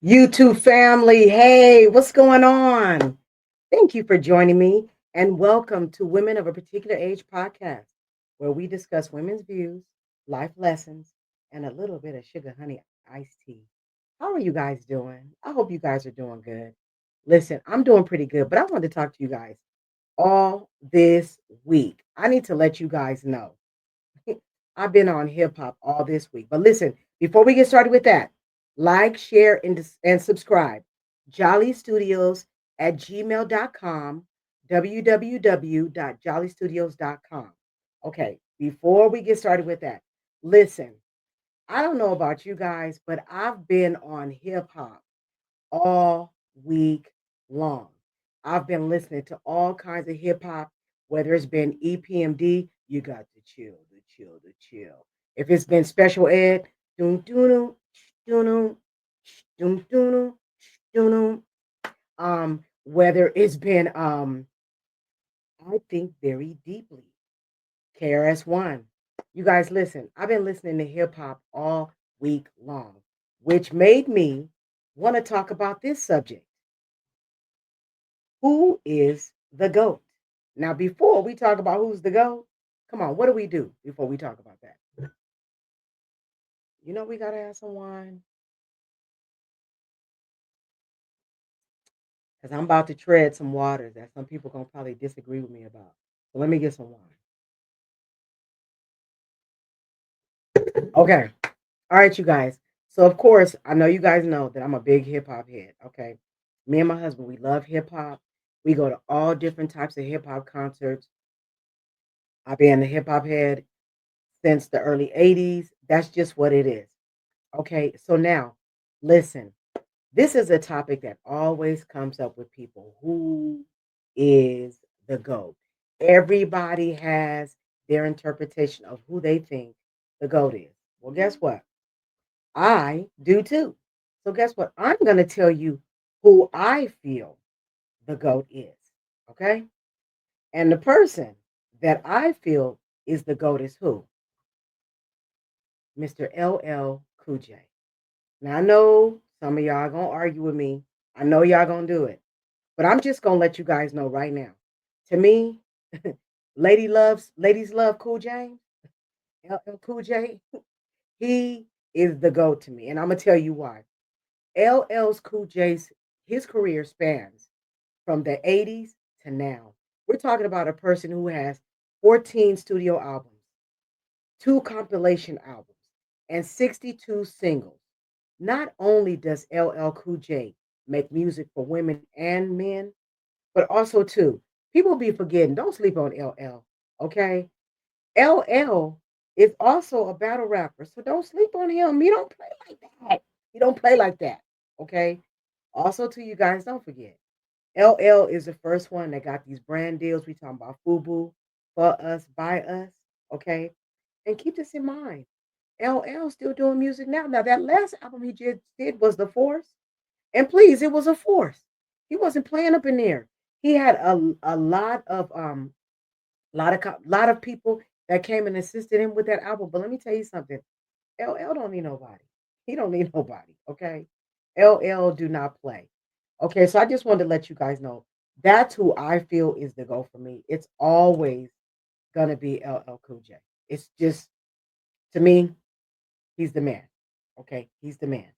YouTube family, hey, what's going on? Thank you for joining me and welcome to Women of a Particular Age podcast, where we discuss women's views, life lessons, and a little bit of sugar honey iced tea. How are you guys doing? I hope you guys are doing good. Listen, I'm doing pretty good, but I wanted to talk to you guys all this week. I need to let you guys know I've been on hip hop all this week. But listen, before we get started with that, like, share, and subscribe. Jolly Studios at gmail.com, www.jollystudios.com. Okay, before we get started with that, listen, I don't know about you guys, but I've been on hip hop all week long. I've been listening to all kinds of hip hop, whether it's been EPMD, you got to chill, the chill, the chill. If it's been special ed, doom doom doom doom doom doom. Whether it's been I think very deeply. KRS-One. You guys listen. I've been listening to hip hop all week long, which made me want to talk about this subject. Who is the GOAT? Now, before we talk about who's the GOAT, come on, what do we do before we talk about that? We got to have some wine because I'm about to tread some waters that some people going to probably disagree with me about. So let me get some wine. Okay. All right, you guys. So, of course, I know you guys know that I'm a big hip hop head. Okay. Me and my husband, we love hip hop. We go to all different types of hip hop concerts. I've been a hip hop head since the early 80s. That's just what it is. Okay, so now listen, this is a topic that always comes up with people. Who is the GOAT? Everybody has their interpretation of who they think the GOAT is. Well, guess what? I do too. So, guess what? I'm going to tell you who I feel the GOAT is. Okay, and the person that I feel is the GOAT is who? Mr. LL Cool J. Now I know some of y'all gonna argue with me. I know y'all gonna do it. But I'm just gonna let you guys know right now. To me, ladies love Cool James, LL Cool J. He is the GOAT to me. And I'm gonna tell you why. LL's Cool J's his career spans from the 80s to now. We're talking about a person who has 14 studio albums, two compilation albums, and 62 singles. Not only does LL Cool J make music for women and men, but also too, people be forgetting. Don't sleep on LL, okay? LL is also a battle rapper, so don't sleep on him. He don't play like that. He don't play like that, okay? Also, to you guys, don't forget, LL is the first one that got these brand deals. We talking about FUBU, for us, by us, okay? And keep this in mind. LL still doing music now. Now that last album he just did was The Force. And please, it was a force. He wasn't playing up in there. He had a lot of people that came and assisted him with that album. But let me tell you something. LL don't need nobody. He don't need nobody. Okay. LL do not play. Okay, so I just wanted to let you guys know that's who I feel is the go for me. It's always gonna be LL Cool J. It's just to me, he's the man. Okay, he's the man.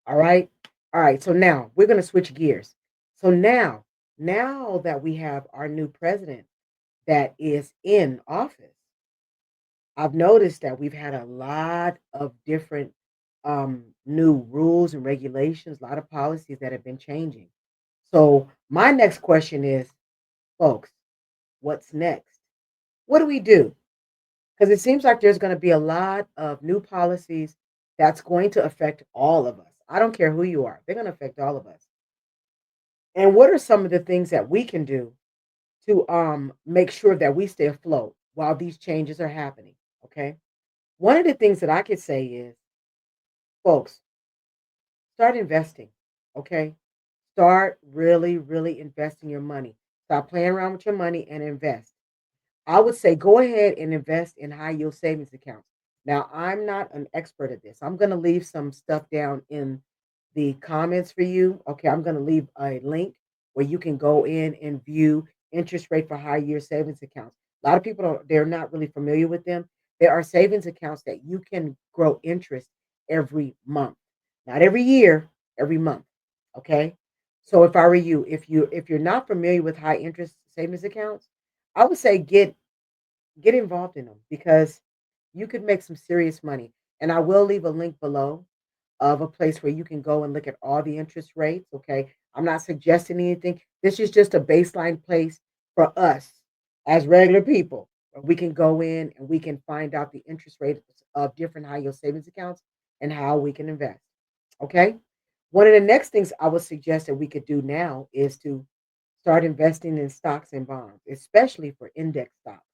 All right. All right. So now we're going to switch gears. So now that we have our new president that is in office, I've noticed that we've had a lot of different new rules and regulations, a lot of policies that have been changing. So my next question is, folks, what's next? What do we do? Because it seems like there's going to be a lot of new policies that's going to affect all of us. I don't care who you are, they're going to affect all of us. And what are some of the things that we can do to make sure that we stay afloat while these changes are happening? Okay. One of the things that I could say is, folks, start investing. Okay. Start really, really investing your money. Stop playing around with your money and invest. I would say go ahead and invest in high yield savings accounts. Now, I'm not an expert at this. I'm going to leave some stuff down in the comments for you. Okay, I'm going to leave a link where you can go in and view interest rate for high year savings accounts. A lot of people don't, they're not really familiar with them. There are savings accounts that you can grow interest every month. Not every year, every month. Okay? So if I were you, if you're not familiar with high interest savings accounts, I would say get involved in them because you could make some serious money. And I will leave a link below of a place where you can go and look at all the interest rates. Okay. I'm not suggesting anything. This is just a baseline place for us as regular people. Where we can go in and we can find out the interest rates of different high yield savings accounts and how we can invest. Okay. One of the next things I would suggest that we could do now is to start investing in stocks and bonds, especially for index stocks.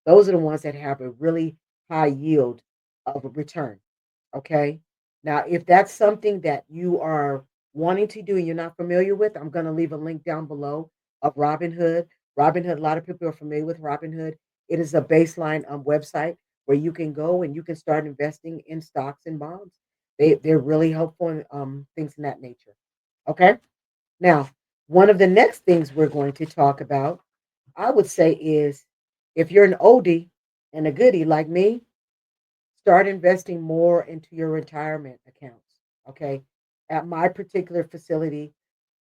Those are the ones that have a really high yield of a return. Okay. Now, if that's something that you are wanting to do and you're not familiar with, I'm going to leave a link down below of Robinhood. Robinhood, a lot of people are familiar with Robinhood. It is a baseline website where you can go and you can start investing in stocks and bonds. They're really helpful in things in that nature. Okay. Now, one of the next things we're going to talk about, I would say, is if you're an oldie and a goodie like me, start investing more into your retirement accounts. Okay. At my particular facility,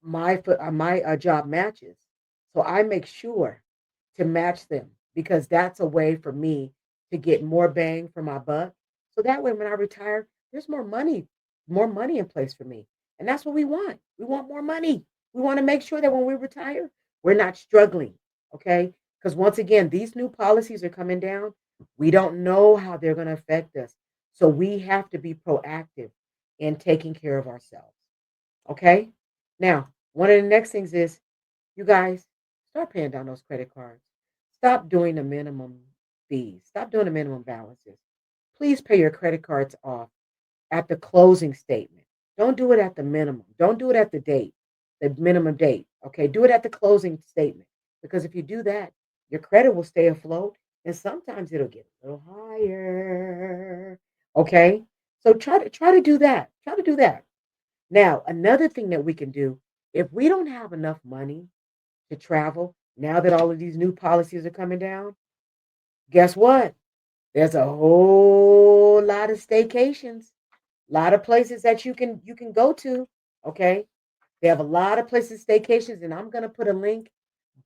my job matches. So I make sure to match them because that's a way for me to get more bang for my buck. So that way when I retire, there's more money in place for me. And that's what we want. We want more money. We want to make sure that when we retire, we're not struggling. Okay? Because once again, these new policies are coming down. We don't know how they're going to affect us. So we have to be proactive in taking care of ourselves. Okay? Now, one of the next things is you guys start paying down those credit cards. Stop doing the minimum fees. Stop doing the minimum balances. Please pay your credit cards off at the closing statement. Don't do it at the minimum. Don't do it at the date, the minimum date. Okay, do it at the closing statement because if you do that, your credit will stay afloat and sometimes it'll get a little higher. Okay? So try to do that. Try to do that. Now, another thing that we can do if we don't have enough money to travel, now that all of these new policies are coming down, guess what? There's a whole lot of staycations, a lot of places that you can go to. Okay, they have a lot of places staycations, and I'm gonna put a link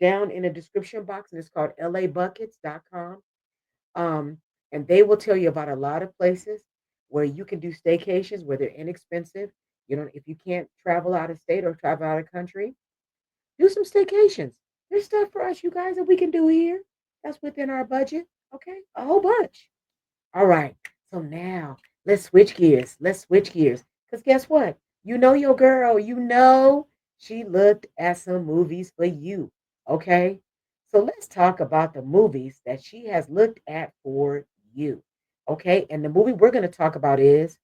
down in the description box, and it's called labuckets.com. Um, and they will tell you about a lot of places where you can do staycations where they're inexpensive. You know, if you can't travel out of state or travel out of country, do some staycations. There's stuff for us, you guys, that we can do here. That's within our budget. Okay, a whole bunch. All right. So now let's switch gears. Let's switch gears. Because guess what? You know your girl. You know she looked at some movies for you. Okay. So let's talk about the movies that she has looked at for you. Okay. And the movie we're going to talk about is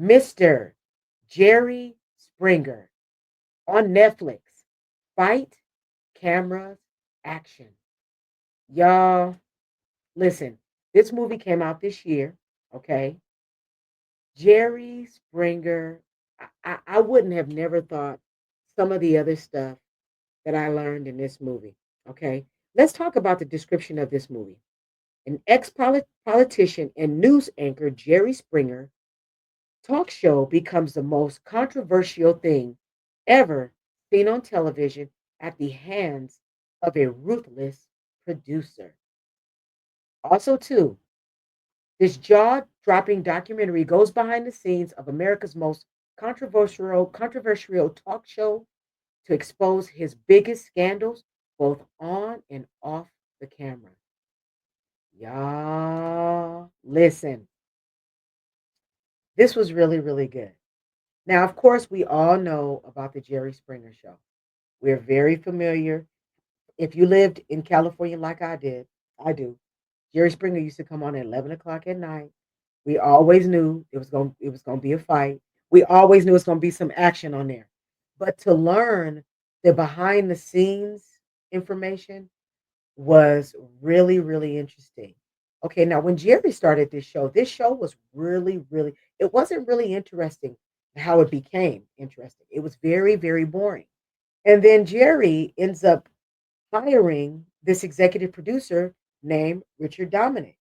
Mr. Jerry Springer on Netflix. Fight, cameras, action. Y'all, listen, this movie came out this year, okay? Jerry Springer, I wouldn't have never thought some of the other stuff that I learned in this movie, okay? Let's talk about the description of this movie. An ex politician and news anchor, Jerry Springer, talk show becomes the most controversial thing ever seen on television at the hands of a ruthless producer. Also, too, this jaw-dropping documentary goes behind the scenes of America's most controversial talk show to expose his biggest scandals, both on and off the camera. Y'all, listen, this was really, really good. Now, of course, we all know about the Jerry Springer show. We're very familiar. If you lived in California like I do. Jerry Springer used to come on at 11 o'clock at night. We always knew it was gonna be a fight. We always knew it was gonna be some action on there. But to learn the behind the scenes information was really, really interesting. Okay, now when Jerry started this show was really, really, it wasn't really interesting how it became interesting. It was very, very boring. And then Jerry ends up hiring this executive producer named Richard Dominic.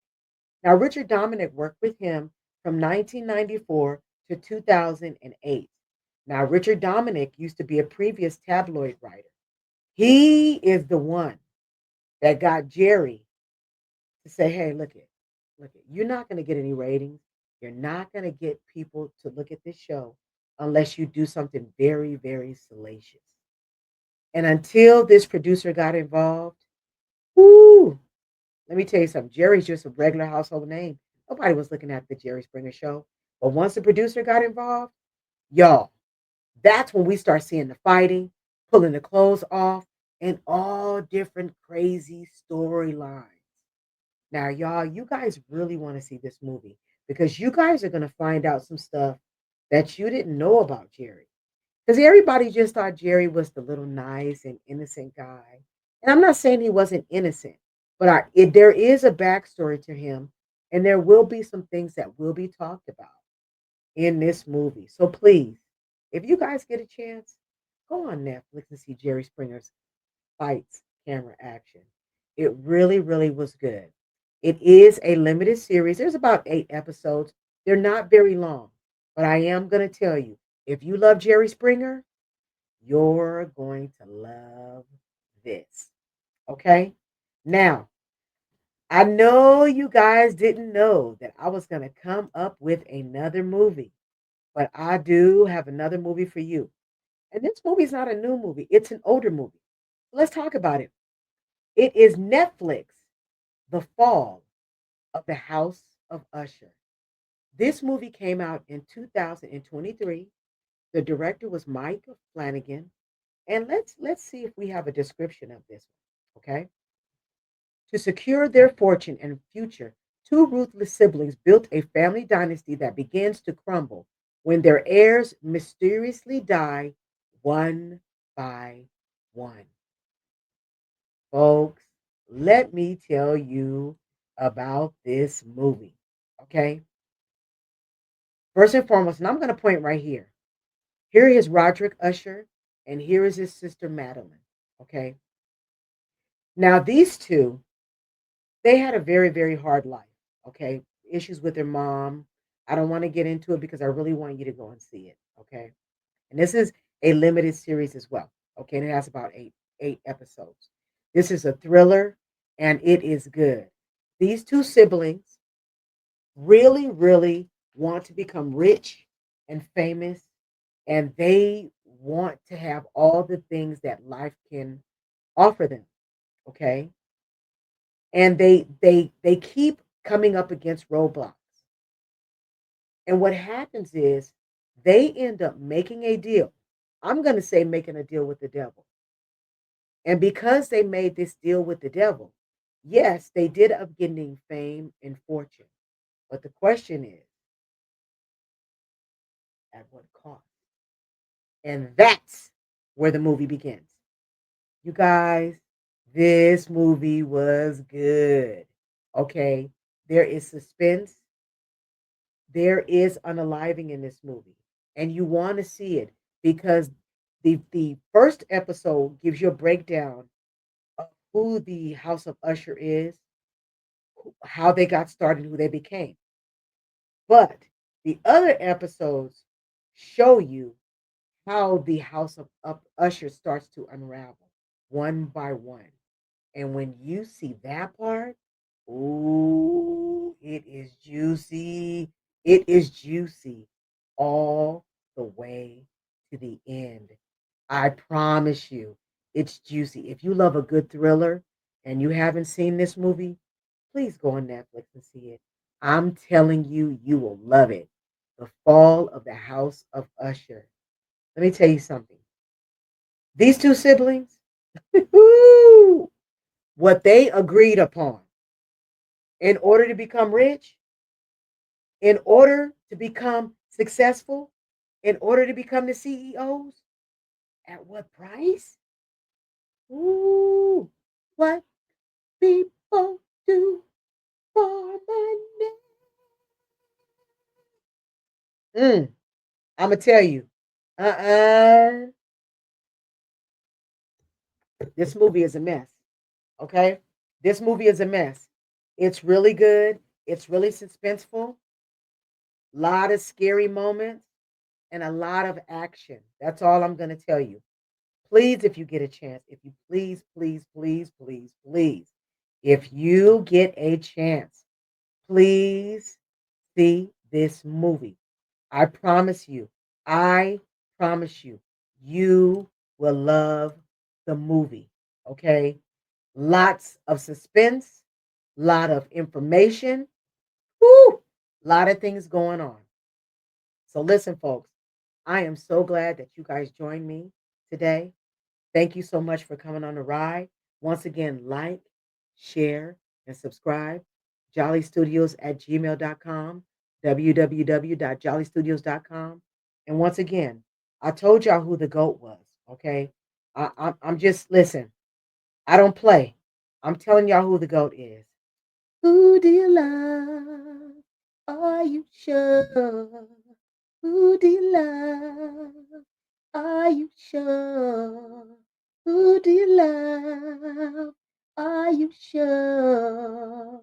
Now, Richard Dominic worked with him from 1994 to 2008. Now, Richard Dominic used to be a previous tabloid writer. He is the one that got Jerry to say, "Hey, look it. You're not going to get any ratings. You're not going to get people to look at this show unless you do something very, very salacious." And until this producer got involved, whoo, let me tell you something. Jerry's just a regular household name. Nobody was looking at the Jerry Springer show. But once the producer got involved, y'all, that's when we start seeing the fighting, pulling the clothes off, and all different crazy storylines. Now, y'all, you guys really want to see this movie because you guys are going to find out some stuff that you didn't know about Jerry. Because everybody just thought Jerry was the little nice and innocent guy. And I'm not saying he wasn't innocent, but there is a backstory to him, and there will be some things that will be talked about in this movie. So please, if you guys get a chance, go on Netflix and see Jerry Springer's Fights Camera Action. It really, really was good. It is a limited series. There's about 8 episodes. They're not very long, but I am going to tell you if you love Jerry Springer, you're going to love this. Okay? Now, I know you guys didn't know that I was going to come up with another movie, but I do have another movie for you. And this movie is not a new movie, it's an older movie. Let's talk about it. It is Netflix, The Fall of the House of Usher. This movie came out in 2023. The director was Mike Flanagan. And let's see if we have a description of this one. Okay. To secure their fortune and future, two ruthless siblings built a family dynasty that begins to crumble when their heirs mysteriously die one by one. Folks, let me tell you about this movie. Okay. First and foremost, and I'm going to point right here. Here is Roderick Usher, and here is his sister Madeline. Okay. Now, these two, they had a very, very hard life. Okay. Issues with their mom. I don't want to get into it because I really want you to go and see it. Okay. And this is a limited series as well. Okay. And it has about eight episodes. This is a thriller and it is good. These two siblings really, really want to become rich and famous, and they want to have all the things that life can offer them. Okay. And they keep coming up against roadblocks. And what happens is they end up making a deal. I'm going to say making a deal with the devil. And because they made this deal with the devil, yes, they did up getting fame and fortune. But the question is, at what cost? And that's where the movie begins. You guys, this movie was good. Okay. There is suspense. There is unaliving in this movie. And you want to see it because the first episode gives you a breakdown of who the House of Usher is, how they got started, who they became. But the other episodes show you how the House of Usher starts to unravel one by one. And when you see that part, ooh, it is juicy. It is juicy all the way to the end. I promise you, it's juicy. If you love a good thriller and you haven't seen this movie, please go on Netflix and see it. I'm telling you, you will love it. The Fall of the House of Usher. Let me tell you something. These two siblings, what they agreed upon in order to become rich, in order to become successful, in order to become the CEOs, at what price? Ooh, what people do. for my name. I'ma tell you. Uh-uh. This movie is a mess. Okay? This movie is a mess. It's really good. It's really suspenseful. Lot of scary moments and a lot of action. That's all I'm gonna tell you. Please, if you get a chance, if you please, please, please, please, please, if you get a chance, please see this movie. I promise you, I promise you, you will love the movie. Okay. Lots of suspense, lot of information, whoo, lot of things going on. So listen, folks, I am so glad that you guys joined me today. Thank you so much for coming on the ride. Once again, like, share, and subscribe. JollyStudios@gmail.com, www.jollystudios.com. And once again, I told y'all who the GOAT was, okay? I'm just, listen, I don't play. I'm telling y'all who the GOAT is. Who do you love? Are you sure? Who do you love? Are you sure? Who do you love? Are you sure?